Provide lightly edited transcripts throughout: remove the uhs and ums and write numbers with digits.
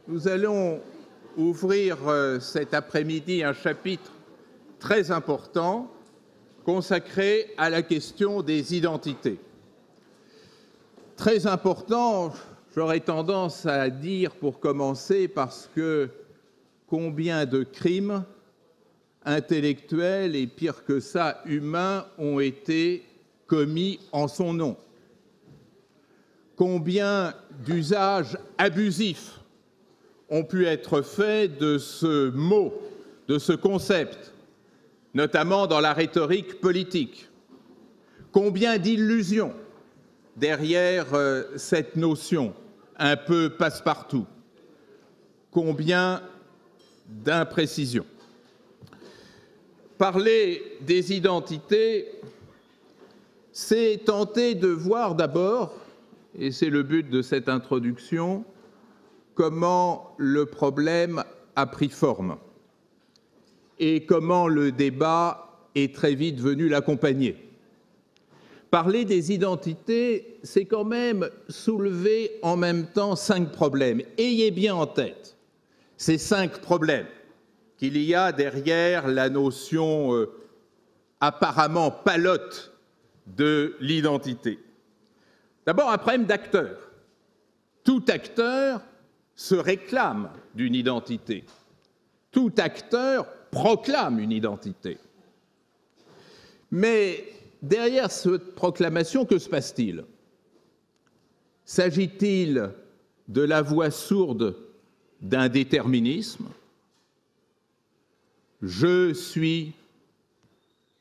Nous allons ouvrir cet après-midi un chapitre très important consacré à la question des identités. Très important, j'aurais tendance à dire pour commencer, parce que combien de crimes intellectuels et pire que ça, humains, ont été commis en son nom. Combien d'usages abusifs ont pu être faits de ce mot, de ce concept, notamment dans la rhétorique politique. Combien d'illusions derrière cette notion un peu passe-partout. Combien d'imprécisions. Parler des identités, c'est tenter de voir d'abord, et c'est le but de cette introduction, comment le problème a pris forme et comment le débat est très vite venu l'accompagner. Parler des identités, c'est quand même soulever en même temps 5 problèmes. Ayez bien en tête ces 5 problèmes qu'il y a derrière la notion apparemment palote de l'identité. D'abord, un problème d'acteur. Tout acteur se réclame d'une identité. Tout acteur proclame une identité. Mais derrière cette proclamation, que se passe-t-il? S'agit-il de la voix sourde d'un déterminisme? Je suis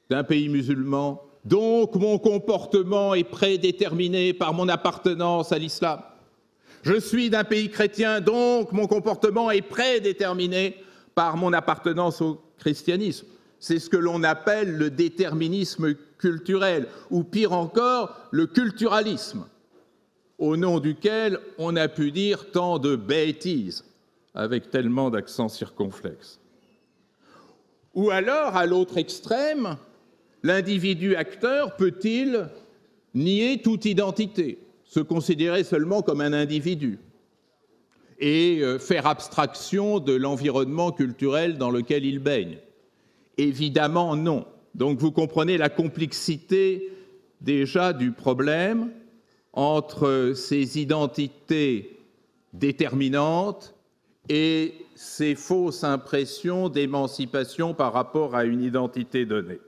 d'un pays musulman, donc mon comportement est prédéterminé par mon appartenance à l'islam. Je suis d'un pays chrétien, donc mon comportement est prédéterminé par mon appartenance au christianisme. C'est ce que l'on appelle le déterminisme culturel, ou pire encore, le culturalisme, au nom duquel on a pu dire tant de bêtises, avec tellement d'accents circonflexes. Ou alors, à l'autre extrême, l'individu acteur peut-il nier toute identité, se considérer seulement comme un individu et faire abstraction de l'environnement culturel dans lequel il baigne? Évidemment non. Donc vous comprenez la complexité déjà du problème entre ces identités déterminantes et ces fausses impressions d'émancipation par rapport à une identité donnée.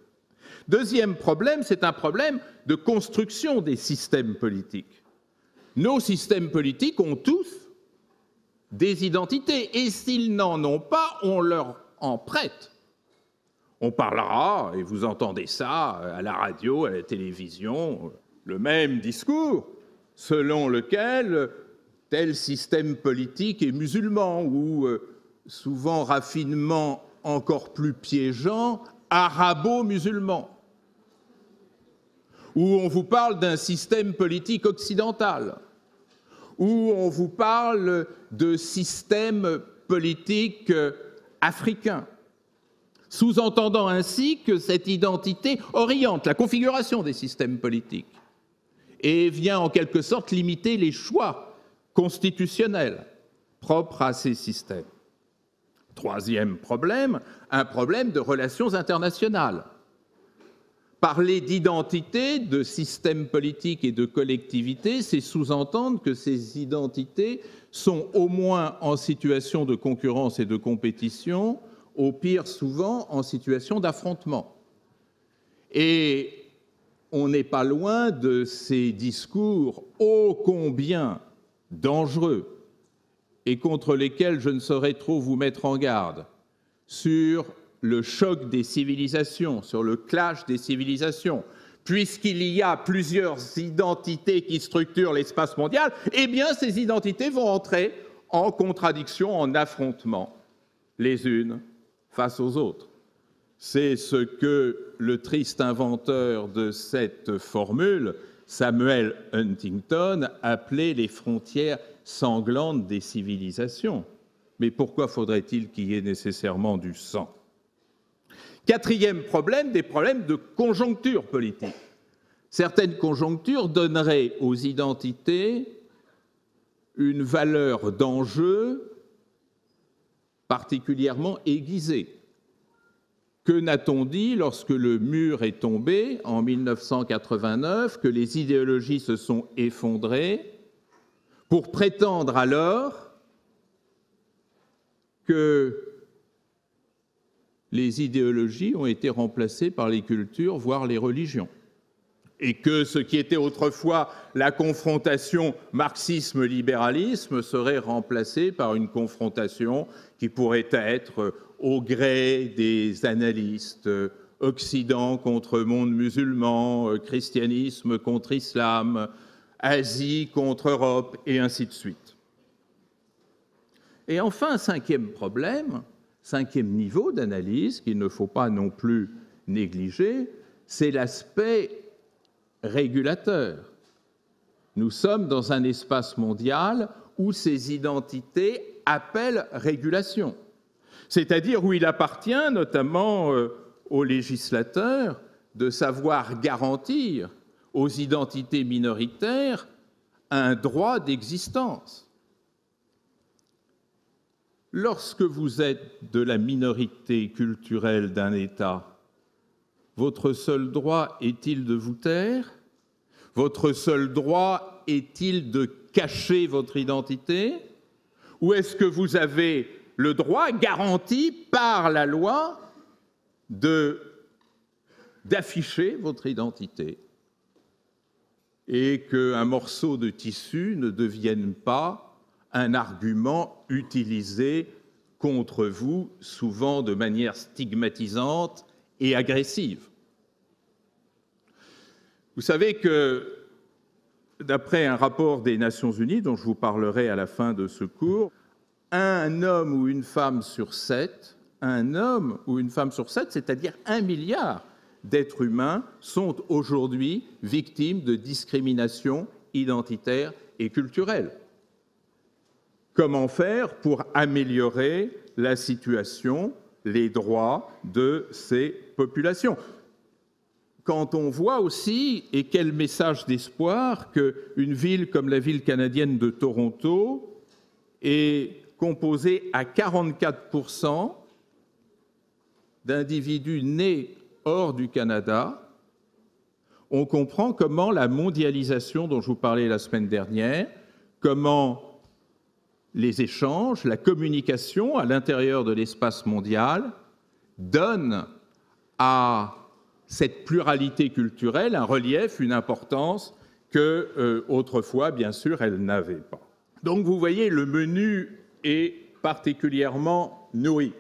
Deuxième problème, c'est un problème de construction des systèmes politiques. Nos systèmes politiques ont tous des identités, et s'ils n'en ont pas, on leur en prête. On parlera, et vous entendez ça à la radio, à la télévision, le même discours, selon lequel tel système politique est musulman, ou souvent raffinement encore plus piégeant, arabo-musulman, où on vous parle d'un système politique occidental, où on vous parle de système politique africain, sous-entendant ainsi que cette identité oriente la configuration des systèmes politiques et vient en quelque sorte limiter les choix constitutionnels propres à ces systèmes. Troisième problème, un problème de relations internationales. Parler d'identité, de système politique et de collectivité, c'est sous-entendre que ces identités sont au moins en situation de concurrence et de compétition, au pire souvent en situation d'affrontement. Et on n'est pas loin de ces discours ô combien dangereux et contre lesquels je ne saurais trop vous mettre en garde, sur le choc des civilisations, sur le clash des civilisations. Puisqu'il y a plusieurs identités qui structurent l'espace mondial, eh bien ces identités vont entrer en contradiction, en affrontement, les unes face aux autres. C'est ce que le triste inventeur de cette formule, Samuel Huntington, appelait les frontières sanglantes des civilisations. Mais pourquoi faudrait-il qu'il y ait nécessairement du sang ? Quatrième problème, des problèmes de conjoncture politique. Certaines conjonctures donneraient aux identités une valeur d'enjeu particulièrement aiguisée. Que n'a-t-on dit lorsque le mur est tombé en 1989, que les idéologies se sont effondrées, pour prétendre alors que les idéologies ont été remplacées par les cultures, voire les religions, et que ce qui était autrefois la confrontation marxisme-libéralisme serait remplacé par une confrontation qui pourrait être au gré des analystes, Occident contre monde musulman, christianisme contre islam, Asie contre Europe, et ainsi de suite. Et enfin, cinquième problème, cinquième niveau d'analyse qu'il ne faut pas non plus négliger, c'est l'aspect régulateur. Nous sommes dans un espace mondial où ces identités appellent régulation, c'est-à-dire où il appartient notamment aux législateurs de savoir garantir aux identités minoritaires un droit d'existence. Lorsque vous êtes de la minorité culturelle d'un État, votre seul droit est-il de vous taire? Votre seul droit est-il de cacher votre identité? Ou est-ce que vous avez le droit garanti par la loi d'afficher votre identité et qu'un morceau de tissu ne devienne pas un argument utilisé contre vous, souvent de manière stigmatisante et agressive? Vous savez que, d'après un rapport des Nations Unies, dont je vous parlerai à la fin de ce cours, un homme ou une femme sur 7, c'est-à-dire 1 milliard d'êtres humains, sont aujourd'hui victimes de discrimination identitaire et culturelle. Comment faire pour améliorer la situation, les droits de ces populations? Quand on voit aussi, et quel message d'espoir, qu'une ville comme la ville canadienne de Toronto est composée à 44% d'individus nés hors du Canada, on comprend comment la mondialisation dont je vous parlais la semaine dernière, comment les échanges, la communication à l'intérieur de l'espace mondial donnent à cette pluralité culturelle un relief, une importance que autrefois, bien sûr, elle n'avait pas. Donc vous voyez, le menu est particulièrement nourri.